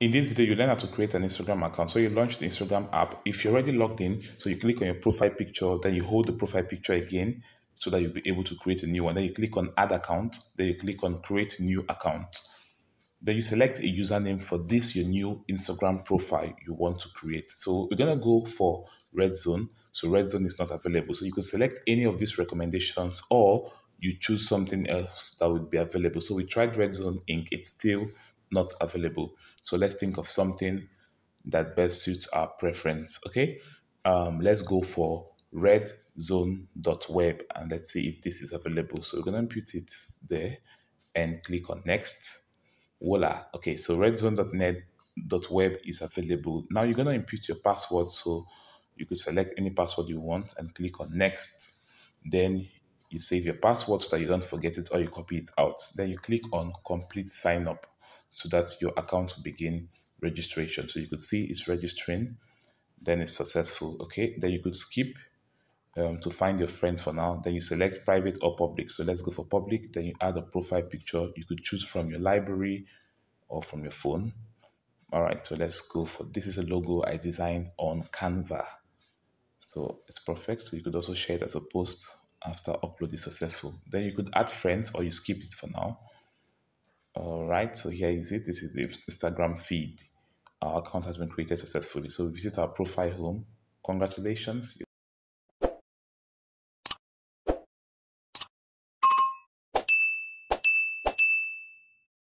In this video, you learn how to create an Instagram account. So you launch the Instagram app. If you're already logged in, so you click on your profile picture, then you hold the profile picture again so that you'll be able to create a new one. Then you click on add account, then you click on create new account. Then you select a username for this, your new Instagram profile you want to create. So we're going to go for Red Zone. So Red Zone is not available. So you could select any of these recommendations or you choose something else that would be available. So we tried Red Zone Inc. It's still not available. So let's think of something that best suits our preference. Okay. Let's go for redzone.web and let's see if this is available. So we're going to put it there and click on next. Voila. Okay, so redzone.net.web is available. Now you're going to input your password. So you could select any password you want and click on next. Then you save your password so that you don't forget it or you copy it out. Then you click on complete sign up so that your account will begin registration. So you could see it's registering, then it's successful. Okay, then you could skip to find your friends for now. Then you select private or public. So let's go for public. Then you add a profile picture. You could choose from your library or from your phone. All right, so let's go for this is a logo I designed on Canva. So it's perfect. So you could also share it as a post after upload is successful. Then you could add friends or you skip it for now. All right, so here is it. This is the Instagram feed. Our account has been created successfully. So visit our profile home. Congratulations,